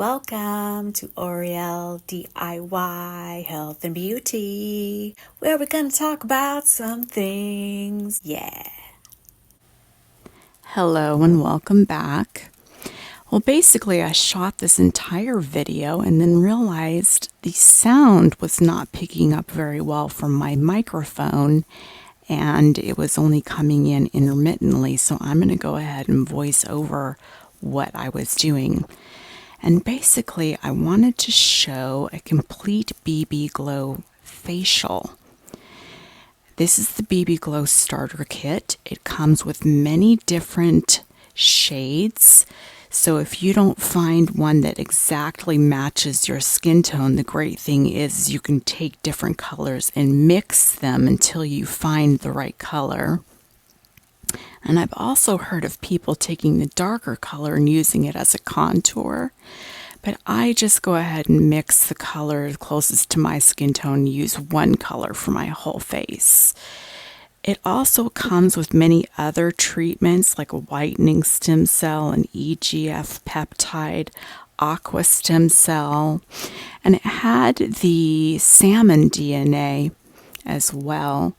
Welcome to Oriel DIY Health and Beauty, where we're going to talk about some things. Yeah. Hello and welcome back. Well, basically I shot this entire video and then realized the sound was not picking up very well from my microphone and it was only coming in intermittently, so I'm going to go ahead and voice over what I was doing. And basically I wanted to show a complete BB Glow facial. This is the BB Glow starter kit. It comes with many different shades. So if you don't find one that exactly matches your skin tone, the great thing is you can take different colors and mix them until you find the right color. And I've also heard of people taking the darker color and using it as a contour. But I just go ahead and mix the color closest to my skin tone and use one color for my whole face. It also comes with many other treatments like a whitening stem cell, an EGF peptide, aqua stem cell, and it had the salmon DNA as well.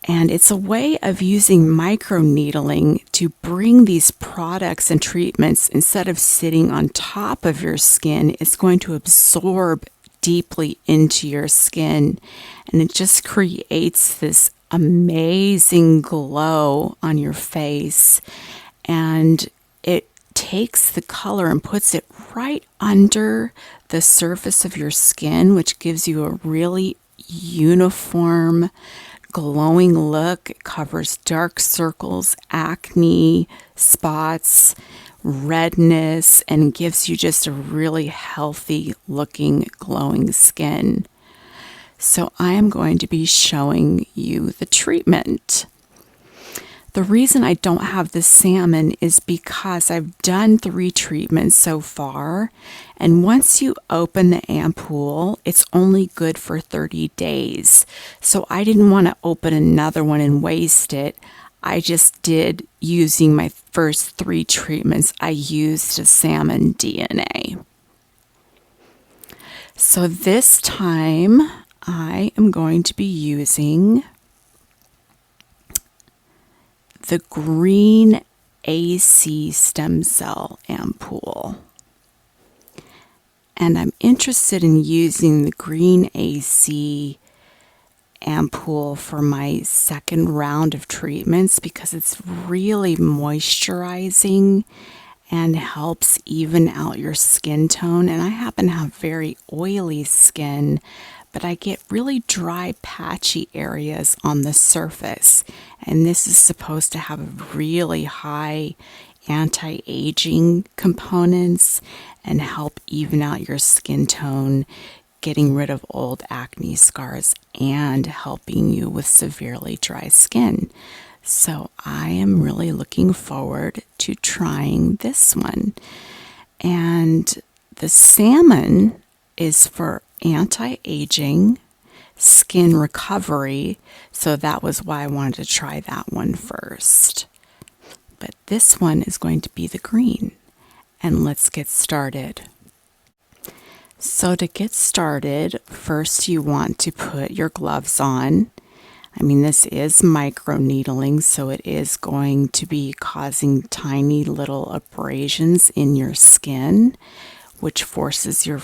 And it's a way of using microneedling to bring these products and treatments, instead of sitting on top of your skin, it's going to absorb deeply into your skin. And it just creates this amazing glow on your face. And it takes the color and puts it right under the surface of your skin, which gives you a really uniform glowing look. It covers dark circles, acne, spots, redness, and gives you just a really healthy looking glowing skin. So I am going to be showing you the treatment. The reason I don't have the salmon is because I've done 3 treatments so far, and once you open the ampoule, it's only good for 30 days. So I didn't want to open another one and waste it. I just did, using my first 3 treatments, I used a salmon DNA. So this time I am going to be using the green AC stem cell ampoule. And I'm interested in using the green AC ampoule for my second round of treatments because it's really moisturizing and helps even out your skin tone. And I happen to have very oily skin, but I get really dry, patchy areas on the surface. And this is supposed to have really high anti-aging components and help even out your skin tone, getting rid of old acne scars and helping you with severely dry skin. So I am really looking forward to trying this one. And the salmon is for anti-aging, skin recovery, so that was why I wanted to try that one first. But this one is going to be the green, and let's get started. So to get started, first you want to put your gloves on. I mean, this is microneedling, so it is going to be causing tiny little abrasions in your skin, which forces your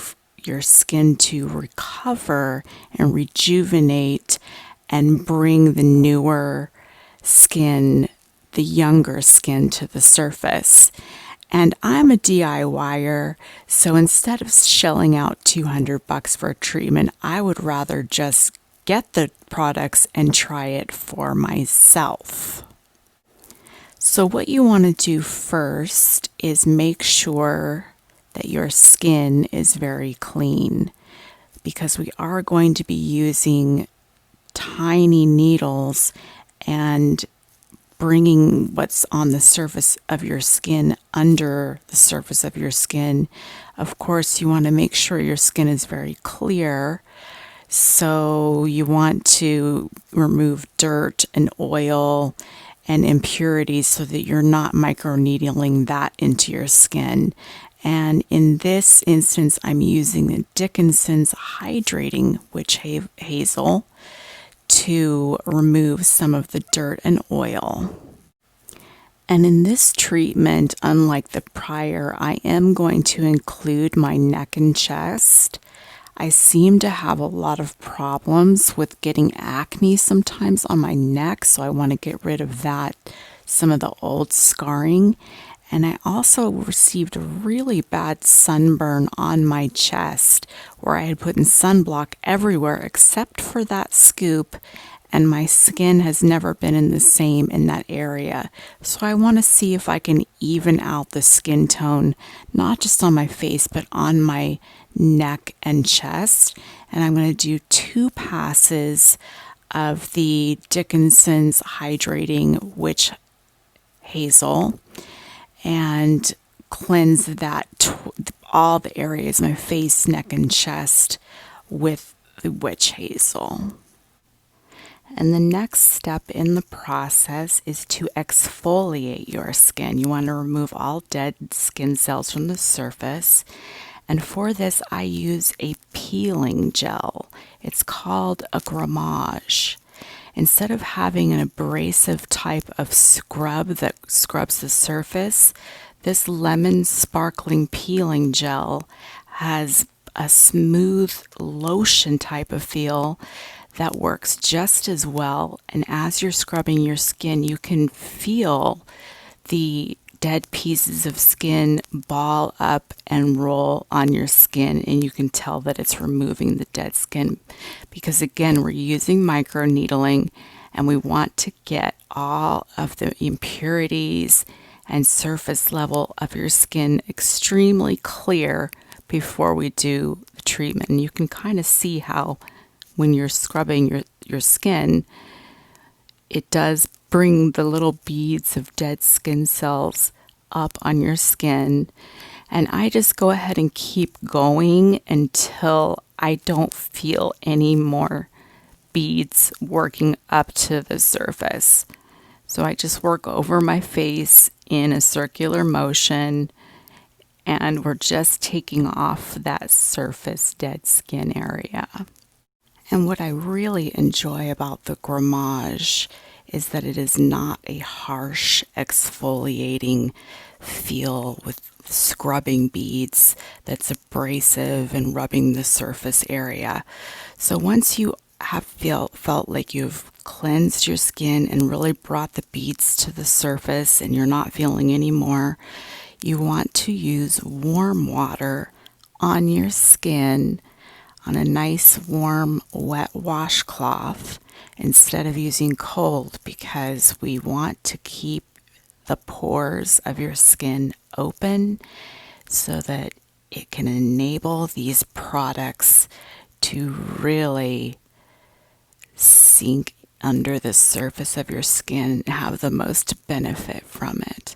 skin to recover and rejuvenate and bring the newer skin, the younger skin, to the surface. And I'm a DIYer, so instead of shelling out $200 for a treatment, I would rather just get the products and try it for myself. So what you want to do first is make sure that your skin is very clean, because we are going to be using tiny needles and bringing what's on the surface of your skin under the surface of your skin. Of course, you want to make sure your skin is very clear. So you want to remove dirt and oil and impurities so that you're not microneedling that into your skin. And in this instance, I'm using the Dickinson's Hydrating Witch Hazel to remove some of the dirt and oil. And in this treatment, unlike the prior, I am going to include my neck and chest. I seem to have a lot of problems with getting acne sometimes on my neck, so I want to get rid of that, some of the old scarring. And I also received a really bad sunburn on my chest where I had put in sunblock everywhere except for that scoop, and my skin has never been in the same in that area. So I want to see if I can even out the skin tone, not just on my face, but on my neck and chest. And I'm going to do 2 passes of the Dickinson's Hydrating Witch Hazel and cleanse that all the areas, my face, neck, and chest with the witch hazel. And the next step in the process is to exfoliate your skin. You want to remove all dead skin cells from the surface. And for this, I use a peeling gel. It's called a grammage. Instead of having an abrasive type of scrub that scrubs the surface, this lemon sparkling peeling gel has a smooth lotion type of feel that works just as well. And as you're scrubbing your skin, you can feel the dead pieces of skin ball up and roll on your skin, and you can tell that it's removing the dead skin, because again, we're using microneedling and we want to get all of the impurities and surface level of your skin extremely clear before we do the treatment. And you can kind of see how when you're scrubbing your skin, it does bring the little beads of dead skin cells up on your skin. And I just go ahead and keep going until I don't feel any more beads working up to the surface. So I just work over my face in a circular motion, and we're just taking off that surface dead skin area. And what I really enjoy about the grammage is that it is not a harsh exfoliating feel with scrubbing beads that's abrasive and rubbing the surface area. So once you have felt like you've cleansed your skin and really brought the beads to the surface and you're not feeling any more, you want to use warm water on your skin on a nice warm wet washcloth instead of using cold, because we want to keep the pores of your skin open so that it can enable these products to really sink under the surface of your skin and have the most benefit from it.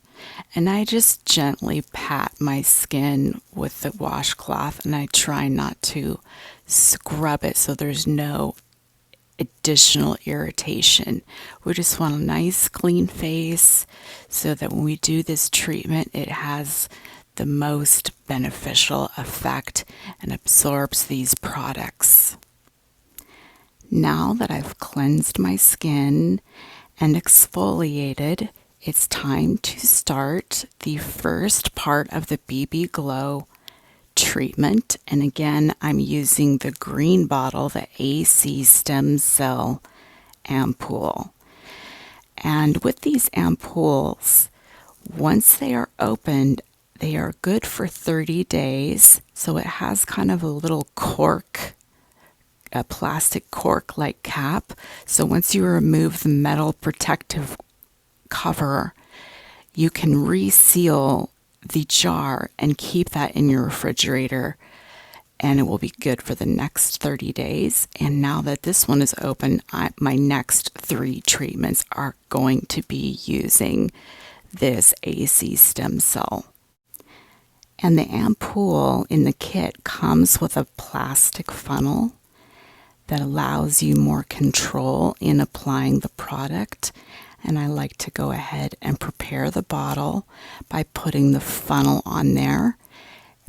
And I just gently pat my skin with the washcloth, and I try not to scrub it so there's no additional irritation. We just want a nice clean face so that when we do this treatment, it has the most beneficial effect and absorbs these products. Now that I've cleansed my skin and exfoliated, it's time to start the first part of the BB Glow treatment. And again, I'm using the green bottle, the AC stem cell ampoule. And with these ampoules, once they are opened, they are good for 30 days. So it has kind of a little cork, a plastic cork like cap. So once you remove the metal protective cover, you can reseal the jar and keep that in your refrigerator, and it will be good for the next 30 days. And now that this one is open, my next 3 treatments are going to be using this AC stem cell. And the ampoule in the kit comes with a plastic funnel that allows you more control in applying the product. And I like to go ahead and prepare the bottle by putting the funnel on there.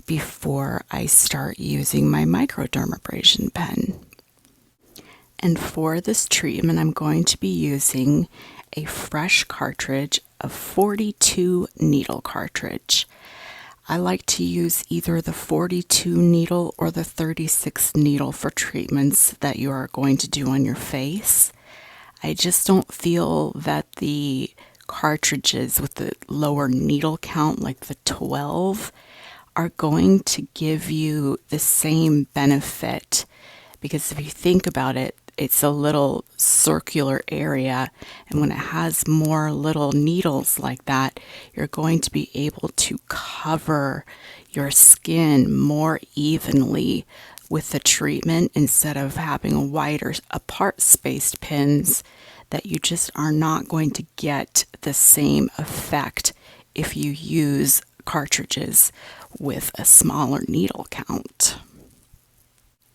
before I start using my microdermabrasion pen. And for this treatment, I'm going to be using a fresh cartridge, a 42 needle cartridge. I like to use either the 42 needle or the 36 needle for treatments that you are going to do on your face. I just don't feel that the cartridges with the lower needle count, like the 12, are going to give you the same benefit, because if you think about it, it's a little circular area, and when it has more little needles like that, you're going to be able to cover your skin more evenly with the treatment instead of having wider apart spaced pins that you just are not going to get the same effect if you use cartridges with a smaller needle count.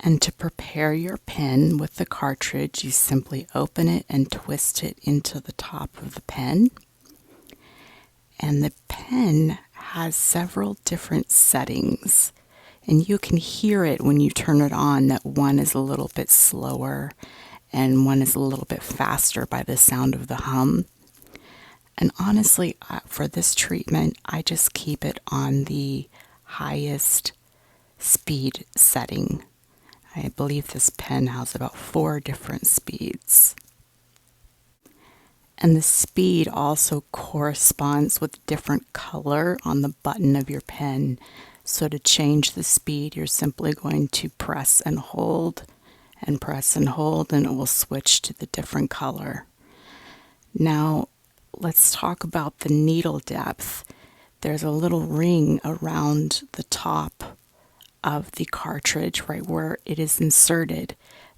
And to prepare your pen with the cartridge, you simply open it and twist it into the top of the pen. And the pen has several different settings, and you can hear it when you turn it on that one is a little bit slower and one is a little bit faster by the sound of the hum. And honestly, for this treatment, I just keep it on the highest speed setting. I believe this pen has about 4 different speeds. And the speed also corresponds with different color on the button of your pen. So to change the speed, you're simply going to press and hold and press and hold, and it will switch to the different color. Now, let's talk about the needle depth. There's a little ring around the top of the cartridge, right where it is inserted,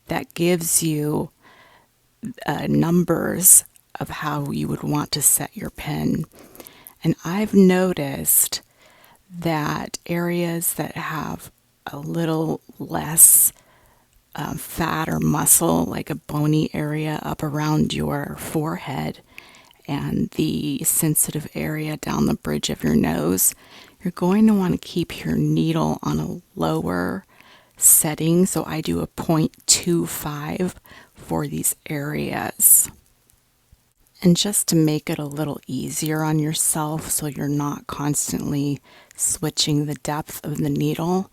that gives you numbers of how you would want to set your pen. And I've noticed that areas that have a little less fat or muscle, like a bony area up around your forehead and the sensitive area down the bridge of your nose, you're going to want to keep your needle on a lower setting. So I do a 0.25 for these areas. And just to make it a little easier on yourself so you're not constantly switching the depth of the needle,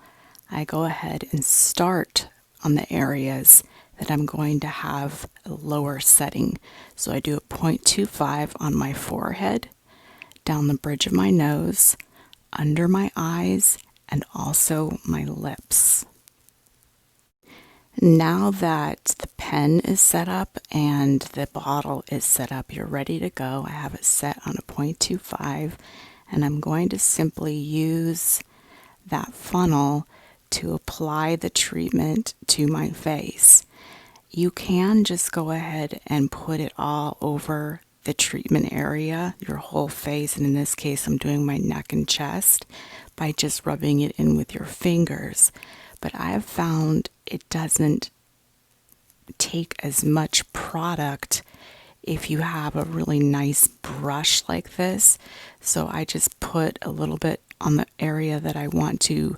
I go ahead and start on the areas that I'm going to have a lower setting. So I do a 0.25 on my forehead, down the bridge of my nose, under my eyes, and also my lips. Now that the pen is set up and the bottle is set up, you're ready to go. I have it set on a 0.25, and I'm going to simply use that funnel to apply the treatment to my face. You can just go ahead and put it all over the treatment area, your whole face, and in this case I'm doing my neck and chest, by just rubbing it in with your fingers. But I have found it doesn't take as much product if you have a really nice brush like this. So I just put a little bit on the area that I want to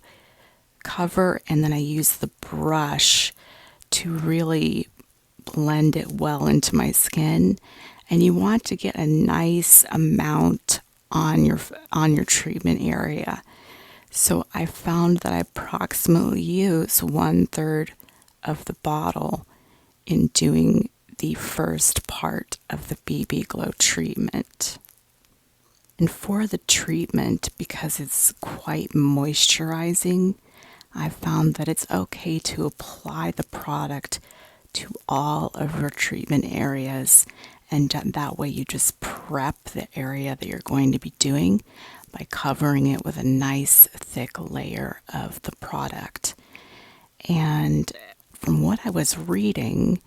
cover, and then I use the brush to really blend it well into my skin. And you want to get a nice amount on your treatment area. So I found that I approximately use 1/3 of the bottle in doing the first part of the BB Glow treatment. And for the treatment, because it's quite moisturizing, I found that it's okay to apply the product to all of your treatment areas, and that way you just prep the area that you're going to be doing by covering it with a nice thick layer of the product. And from what I was reading,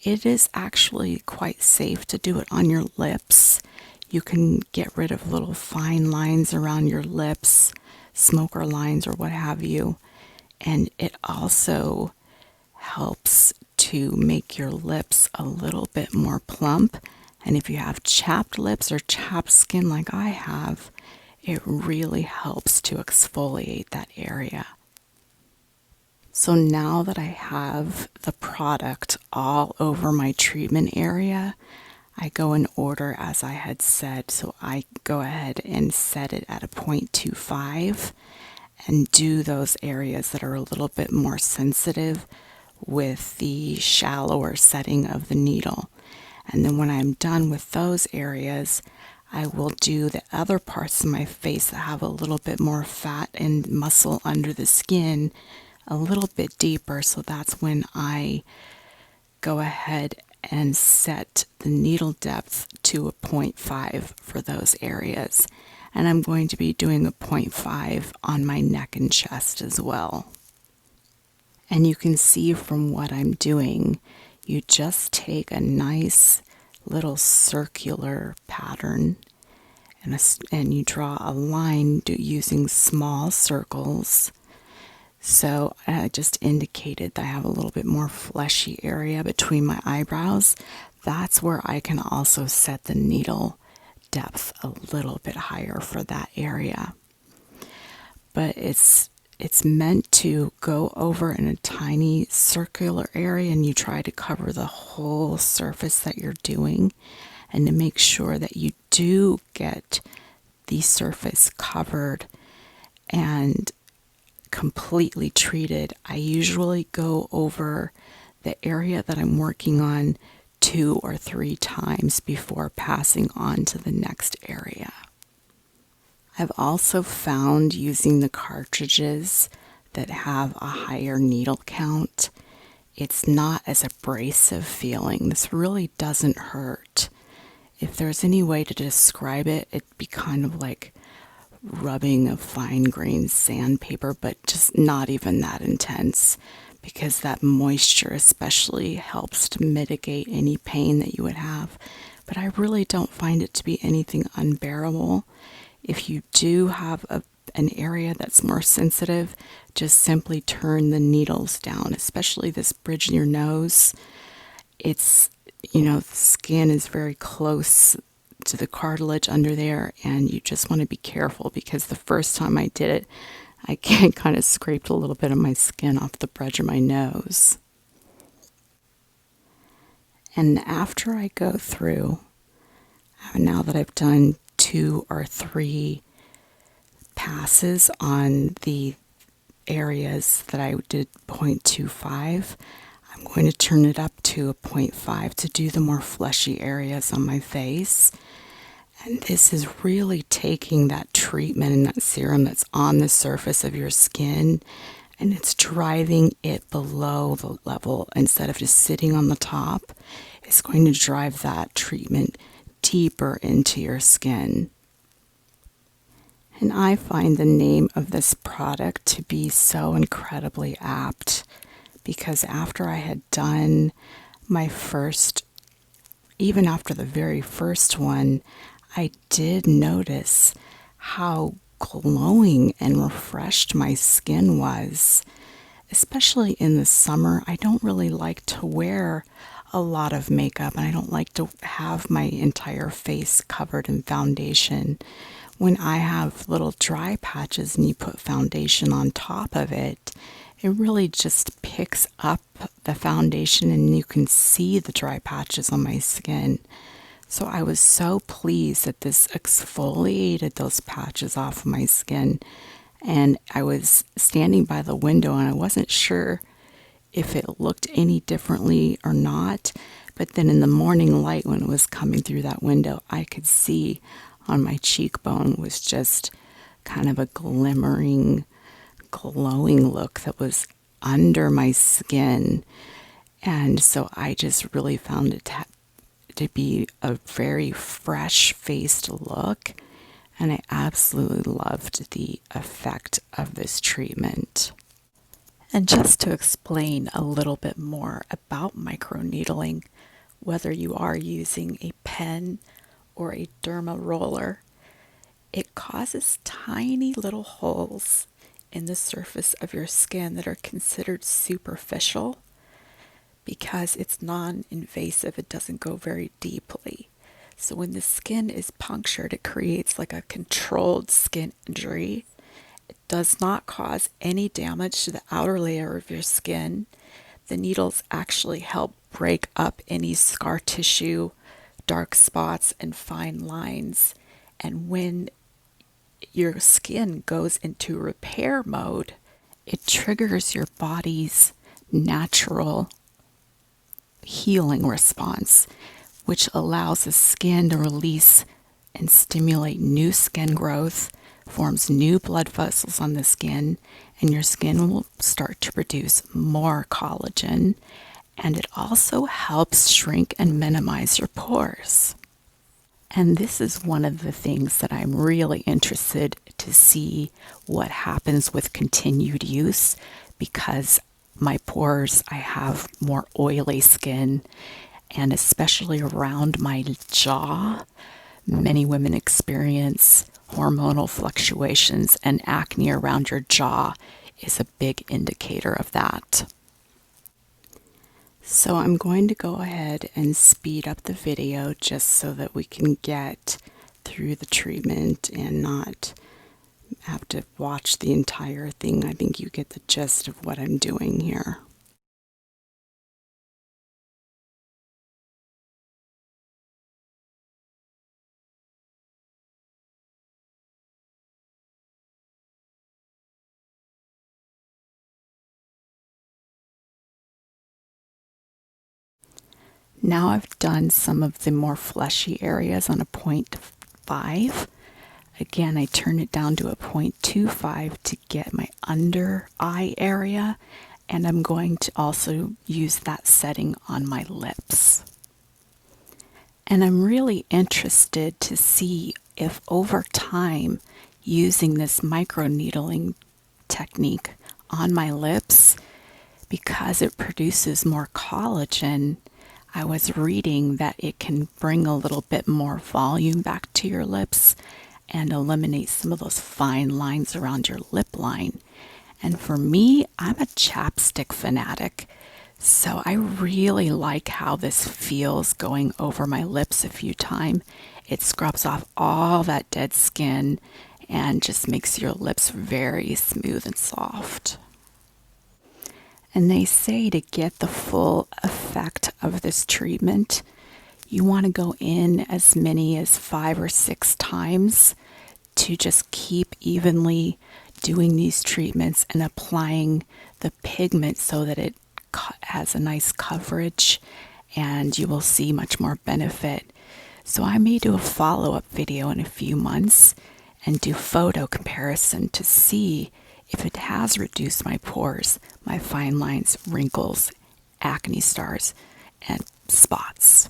it is actually quite safe to do it on your lips. You can get rid of little fine lines around your lips, smoker lines or what have you. And it also helps to make your lips a little bit more plump. And if you have chapped lips or chapped skin like I have, it really helps to exfoliate that area. So now that I have the product all over my treatment area, I go in order as I had said. So I go ahead and set it at a 0.25 and do those areas that are a little bit more sensitive with the shallower setting of the needle. And then when I'm done with those areas, I will do the other parts of my face that have a little bit more fat and muscle under the skin a little bit deeper. So that's when I go ahead and set the needle depth to a 0.5 for those areas. And I'm going to be doing a 0.5 on my neck and chest as well. And you can see from what I'm doing, you just take a nice little circular pattern and you draw a line using small circles. So I just indicated that I have a little bit more fleshy area between my eyebrows. That's where I can also set the needle depth a little bit higher for that area. But it's meant to go over in a tiny circular area, and you try to cover the whole surface that you're doing, and to make sure that you do get the surface covered and completely treated. I usually go over the area that I'm working on 2 or 3 times before passing on to the next area. I've also found using the cartridges that have a higher needle count, it's not as abrasive feeling. This really doesn't hurt. If there's any way to describe it, it'd be kind of like rubbing a fine grained sandpaper, but just not even that intense, because that moisture especially helps to mitigate any pain that you would have. But I really don't find it to be anything unbearable. If you do have an area that's more sensitive, just simply turn the needles down, especially this bridge in your nose. It's, the skin is very close to the cartilage under there, and you just want to be careful, because the first time I did it, I kind of scraped a little bit of my skin off the bridge of my nose. And after I go through, now that I've done 2 or 3 passes on the areas that I did 0.25, I'm going to turn it up to a 0.5 to do the more fleshy areas on my face. And this is really taking that treatment and that serum that's on the surface of your skin, and it's driving it below the level instead of just sitting on the top. It's going to drive that treatment deeper into your skin. And I find the name of this product to be so incredibly apt, because after I had done my first, even after the very first one, I did notice how glowing and refreshed my skin was. Especially in the summer, I don't really like to wear a lot of makeup, and I don't like to have my entire face covered in foundation. When I have little dry patches and you put foundation on top of it, it really just picks up the foundation and you can see the dry patches on my skin. So I was so pleased that this exfoliated those patches off of my skin. And I was standing by the window and I wasn't sure if it looked any differently or not. But then in the morning light, when it was coming through that window, I could see on my cheekbone was just kind of a glimmering, glowing look that was under my skin. And so I just really found it to be a very fresh-faced look, and I absolutely loved the effect of this treatment. And just to explain a little bit more about microneedling, whether you are using a pen or a dermal roller, it causes tiny little holes in the surface of your skin that are considered superficial because it's non-invasive. It doesn't go very deeply. So when the skin is punctured, it creates like a controlled skin injury. It does not cause any damage to the outer layer of your skin. The needles actually help break up any scar tissue, dark spots, and fine lines. And when your skin goes into repair mode, it triggers your body's natural healing response, which allows the skin to release and stimulate new skin growth, forms new blood vessels on the skin, and your skin will start to produce more collagen. And it also helps shrink and minimize your pores. And this is one of the things that I'm really interested to see what happens with continued use, because my pores, I have more oily skin, and especially around my jaw, many women experience hormonal fluctuations, and acne around your jaw is a big indicator of that. So I'm going to go ahead and speed up the video just so that we can get through the treatment and not have to watch the entire thing. I think you get the gist of what I'm doing here. Now I've done some of the more fleshy areas on a 0.5. Again, I turn it down to a 0.25 to get my under eye area, and I'm going to also use that setting on my lips. And I'm really interested to see if over time, using this microneedling technique on my lips, because it produces more collagen, I was reading that it can bring a little bit more volume back to your lips and eliminate some of those fine lines around your lip line. And for me, I'm a chapstick fanatic, so I really like how this feels going over my lips a few times. It scrubs off all that dead skin and just makes your lips very smooth and soft. And they say to get the full effect of this treatment, you want to go in as many as 5 or 6 times to just keep evenly doing these treatments and applying the pigment so that it has a nice coverage and you will see much more benefit. So I may do a follow-up video in a few months and do photo comparison to see if it has reduced my pores, my fine lines, wrinkles, acne stars, and spots.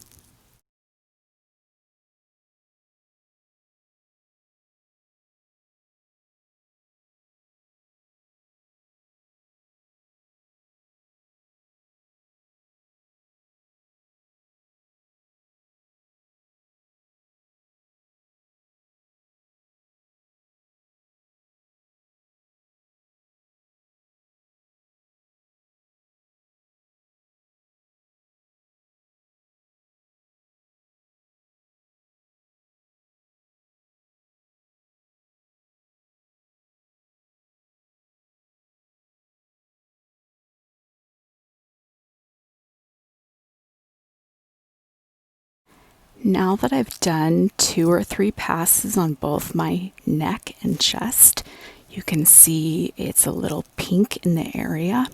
Now that I've done 2 or 3 passes on both my neck and chest, you can see it's a little pink in the area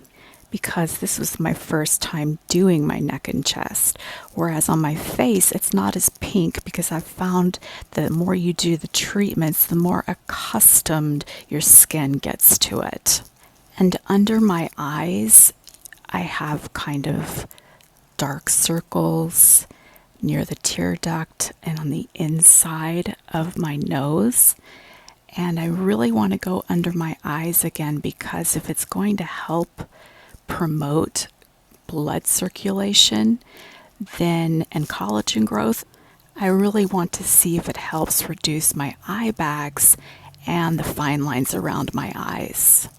because this was my first time doing my neck and chest. Whereas on my face, it's not as pink because I've found the more you do the treatments, the more accustomed your skin gets to it. And under my eyes, I have kind of dark circles near the tear duct and on the inside of my nose. And I really want to go under my eyes again because if it's going to help promote blood circulation then and collagen growth, I really want to see if it helps reduce my eye bags and the fine lines around my eyes.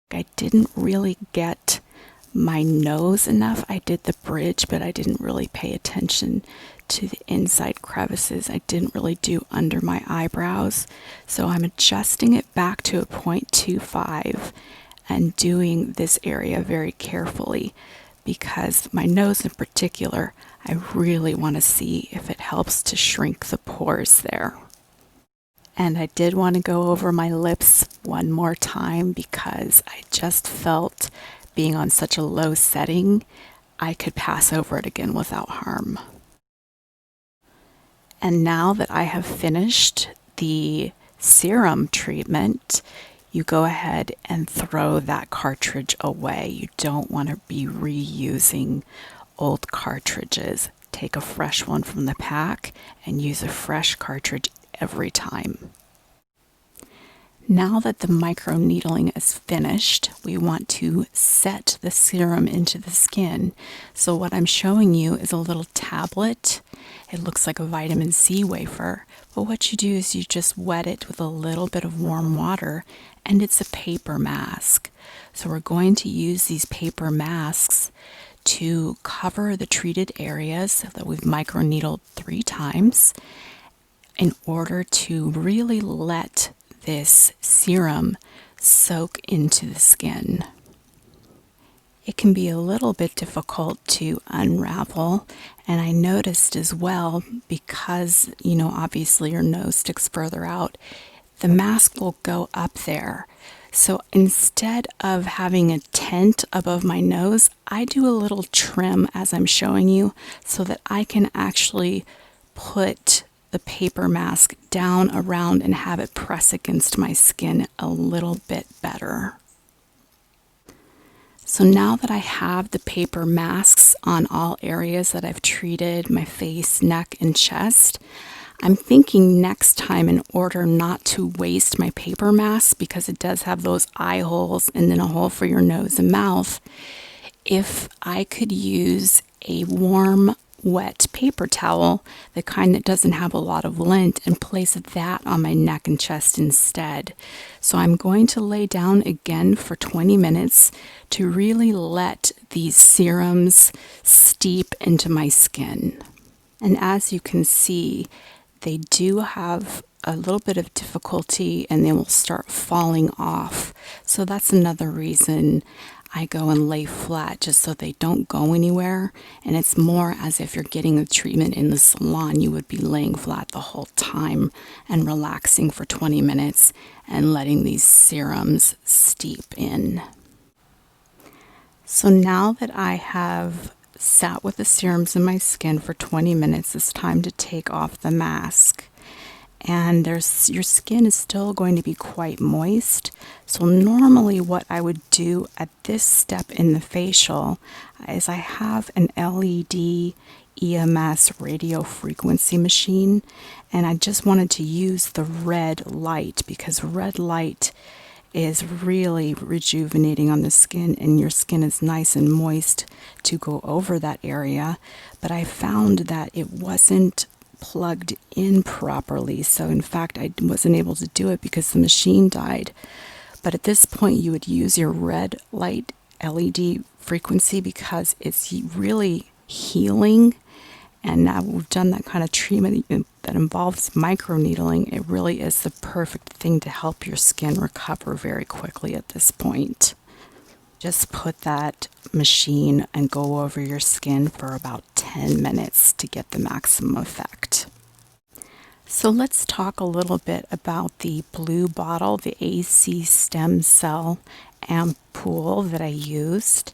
I didn't really get my nose enough. I did the bridge, but I didn't really pay attention to the inside crevices. I didn't really do under my eyebrows. So I'm adjusting it back to a 0.25 and doing this area very carefully because my nose in particular, I really want to see if it helps to shrink the pores there. And I did want to go over my lips one more time because I just felt being on such a low setting, I could pass over it again without harm. And now that I have finished the serum treatment, you go ahead and throw that cartridge away. You don't want to be reusing old cartridges. Take a fresh one from the pack and use a fresh cartridge every time. Now that the microneedling is finished, we want to set the serum into the skin. So what I'm showing you is a little tablet. It looks like a vitamin C wafer, but what you do is you just wet it with a little bit of warm water, and it's a paper mask. So we're going to use these paper masks to cover the treated areas that we've microneedled 3 times in order to really let this serum soak into the skin. It can be a little bit difficult to unravel, and I noticed as well because, obviously your nose sticks further out, the mask will go up there. So instead of having a tent above my nose, I do a little trim as I'm showing you so that I can actually put the paper mask down around and have it press against my skin a little bit better. So now that I have the paper masks on all areas that I've treated, my face, neck, and chest, I'm thinking next time, in order not to waste my paper mask, because it does have those eye holes and then a hole for your nose and mouth, if I could use a warm, wet paper towel, the kind that doesn't have a lot of lint, and place that on my neck and chest instead. So I'm going to lay down again for 20 minutes to really let these serums steep into my skin. And as you can see, they do have a little bit of difficulty and they will start falling off. So that's another reason I go and lay flat, just so they don't go anywhere. And it's more as if you're getting a treatment in the salon, you would be laying flat the whole time and relaxing for 20 minutes and letting these serums steep in. So now that I have sat with the serums in my skin for 20 minutes, it's time to take off the mask. And your skin is still going to be quite moist. So normally what I would do at this step in the facial is I have an LED EMS radio frequency machine, and I just wanted to use the red light because red light is really rejuvenating on the skin, and your skin is nice and moist to go over that area. But I found that it wasn't plugged in properly, so in fact I wasn't able to do it because the machine died. But at this point you would use your red light LED frequency because it's really healing, and now we've done that kind of treatment that involves microneedling. It really is the perfect thing to help your skin recover very quickly at this point. Just put that machine and go over your skin for about 10 minutes to get the maximum effect. So let's talk a little bit about the blue bottle, the AC stem cell ampoule that I used.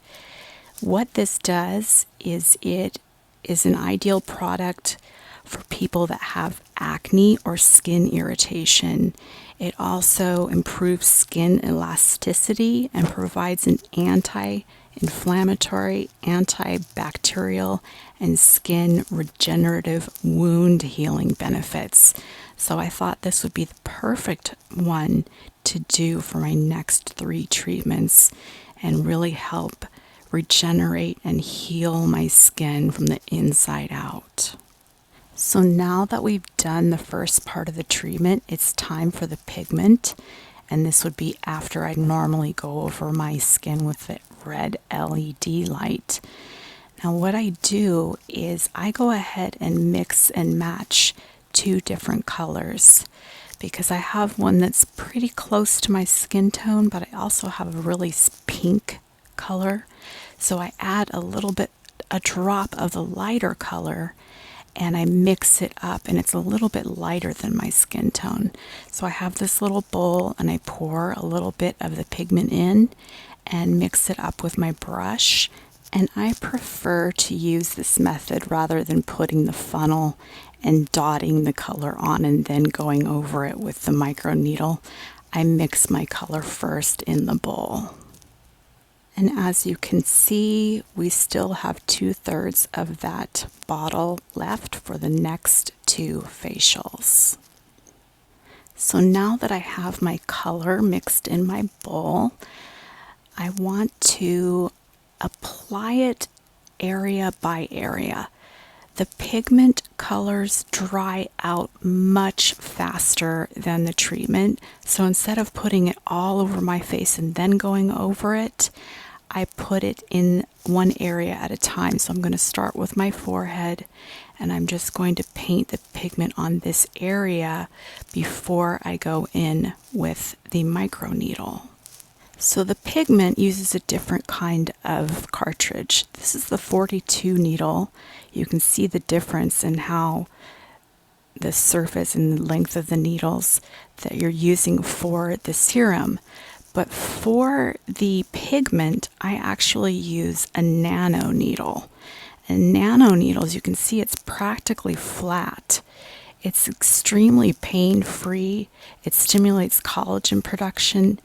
What this does is it is an ideal product for people that have acne or skin irritation. It also improves skin elasticity and provides an anti-inflammatory, antibacterial, and skin regenerative wound healing benefits. So I thought this would be the perfect one to do for my next 3 treatments and really help regenerate and heal my skin from the inside out. So now that we've done the first part of the treatment, it's time for the pigment. and this would be after I normally go over my skin with the red LED light. Now what I do is I go ahead and mix and match two different colors, because I have one that's pretty close to my skin tone, but I also have a really pink color. So I add a drop of the lighter color, and I mix it up, and it's a little bit lighter than my skin tone. So I have this little bowl, and I pour a little bit of the pigment in and mix it up with my brush. And I prefer to use this method rather than putting the funnel and dotting the color on and then going over it with the micro needle. I mix my color first in the bowl. And as you can see, we still have 2/3 of that bottle left for the next two facials. So now that I have my color mixed in my bowl, I want to apply it area by area. The pigment colors dry out much faster than the treatment. So instead of putting it all over my face and then going over it, I put it in one area at a time. So I'm going to start with my forehead, and I'm just going to paint the pigment on this area before I go in with the microneedle. So the pigment uses a different kind of cartridge. This is the 42 needle. You can see the difference in how the surface and the length of the needles that you're using for the serum. But for the pigment, I actually use a nano needle. And nano needles, you can see it's practically flat. It's extremely pain-free. It stimulates collagen production.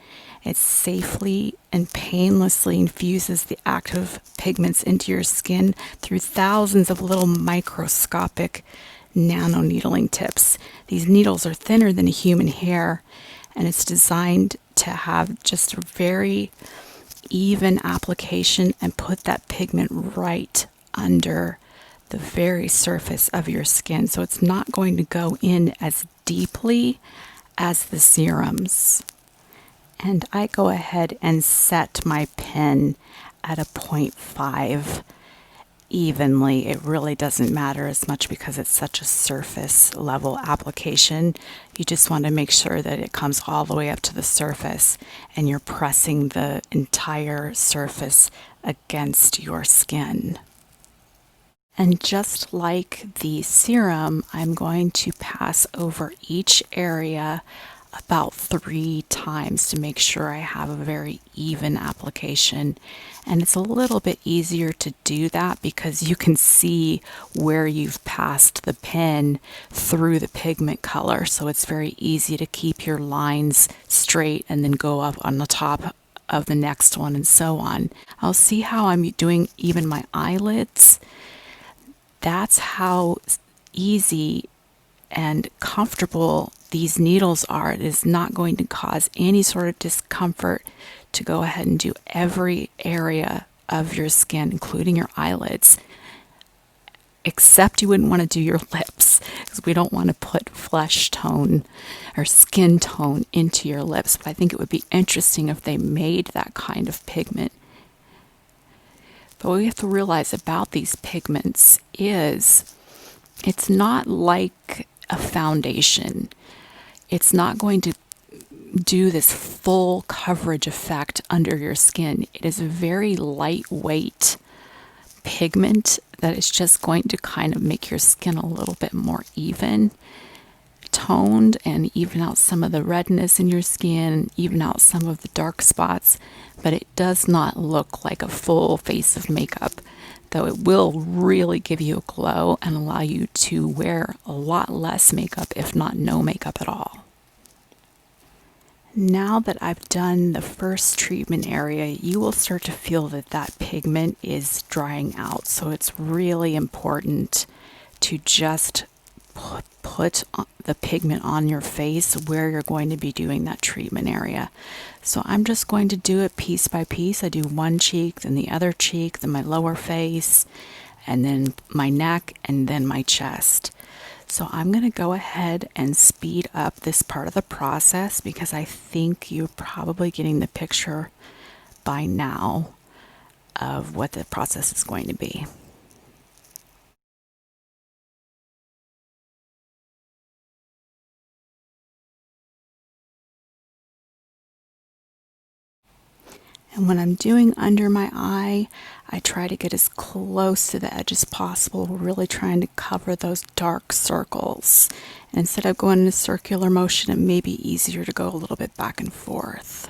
It safely and painlessly infuses the active pigments into your skin through thousands of little microscopic nano needling tips. These needles are thinner than a human hair, and it's designed to have just a very even application and put that pigment right under the very surface of your skin. So it's not going to go in as deeply as the serums. And I go ahead and set my pen at a 0.5 evenly. It really doesn't matter as much because it's such a surface level application. You just want to make sure that it comes all the way up to the surface and you're pressing the entire surface against your skin. And just like the serum, I'm going to pass over each area about 3 times to make sure I have a very even application. And it's a little bit easier to do that because you can see where you've passed the pen through the pigment color. So it's very easy to keep your lines straight and then go up on the top of the next one and so on. I'll see how I'm doing even my eyelids. That's how easy and comfortable these needles are. It is not going to cause any sort of discomfort to go ahead and do every area of your skin, including your eyelids, except you wouldn't want to do your lips because we don't want to put flesh tone or skin tone into your lips. But I think it would be interesting if they made that kind of pigment. But what we have to realize about these pigments is it's not like a foundation. It's not going to do this full coverage effect under your skin. It is a very lightweight pigment that is just going to kind of make your skin a little bit more even toned and even out some of the redness in your skin, even out some of the dark spots, but it does not look like a full face of makeup, though it will really give you a glow and allow you to wear a lot less makeup, if not no makeup at all. Now that I've done the first treatment area, you will start to feel that that pigment is drying out. So it's really important to just put the pigment on your face where you're going to be doing that treatment area. So I'm just going to do it piece by piece. I do one cheek, then the other cheek, then my lower face, and then my neck, and then my chest. So I'm going to go ahead and speed up this part of the process because I think you're probably getting the picture by now of what the process is going to be. And when I'm doing under my eye, I try to get as close to the edge as possible, really trying to cover those dark circles. And instead of going in a circular motion, it may be easier to go a little bit back and forth.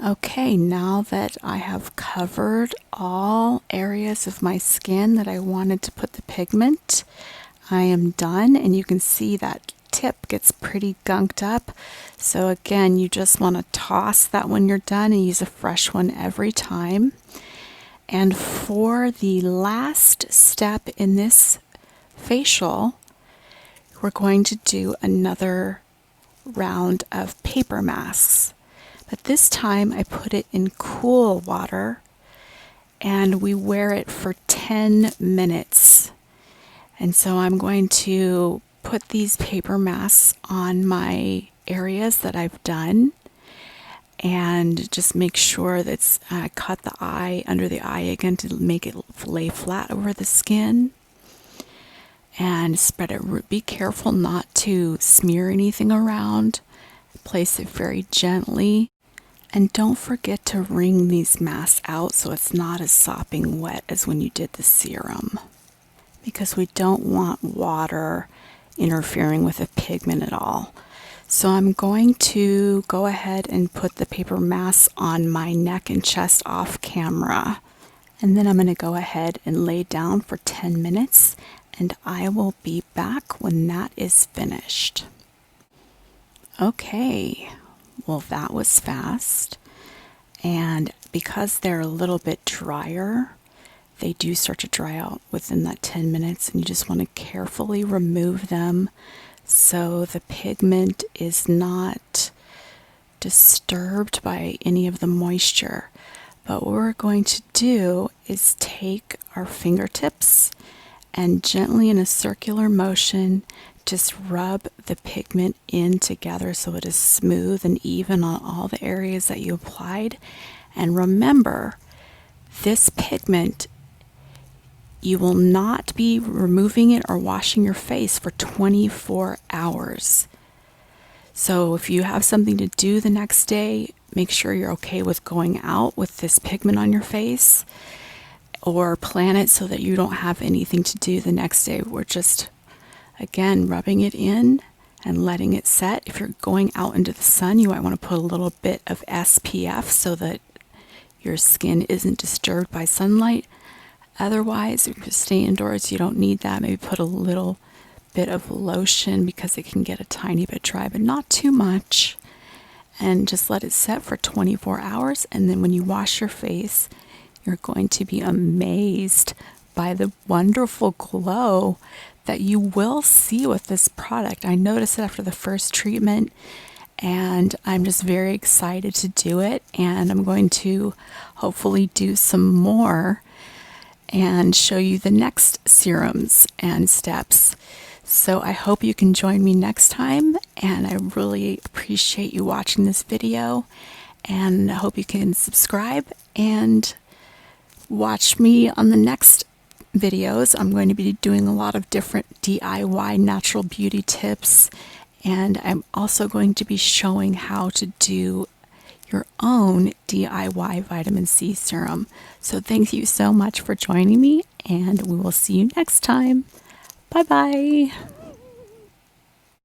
Okay, now that I have covered all areas of my skin that I wanted to put the pigment, I am done, and you can see that tip gets pretty gunked up. So again, you just want to toss that when you're done and use a fresh one every time. And for the last step in this facial, we're going to do another round of paper masks. But this time I put it in cool water and we wear it for 10 minutes. And so I'm going to put these paper masks on my areas that I've done and just make sure that I cut the eye under the eye again to make it lay flat over the skin. And spread it. Be careful not to smear anything around. Place it very gently. And don't forget to wring these masks out so it's not as sopping wet as when you did the serum, because we don't want water interfering with the pigment at all. So I'm going to go ahead and put the paper masks on my neck and chest off camera. And then I'm going to go ahead and lay down for 10 minutes, and I will be back when that is finished. Okay, well, that was fast. And because they're a little bit drier, they do start to dry out within that 10 minutes, and you just want to carefully remove them so the pigment is not disturbed by any of the moisture. But what we're going to do is take our fingertips and gently in a circular motion just rub the pigment in together so it is smooth and even on all the areas that you applied. And remember, this pigment, you will not be removing it or washing your face for 24 hours. So if you have something to do the next day, make sure you're okay with going out with this pigment on your face, or plan it so that you don't have anything to do the next day. We're just, again, rubbing it in and letting it set. If you're going out into the sun, you might want to put a little bit of SPF so that your skin isn't disturbed by sunlight. Otherwise, if you stay indoors, you don't need that. Maybe put a little bit of lotion because it can get a tiny bit dry, but not too much. And just let it set for 24 hours. And then when you wash your face, you're going to be amazed by the wonderful glow that you will see with this product. I noticed it after the first treatment, and I'm just very excited to do it. And I'm going to hopefully do some more and show you the next serums and steps. So I hope you can join me next time, and I really appreciate you watching this video, and I hope you can subscribe and watch me on the next videos. I'm going to be doing a lot of different DIY natural beauty tips, and I'm also going to be showing how to do your own DIY vitamin C serum. So thank you so much for joining me, and we will see you next time. Bye-bye.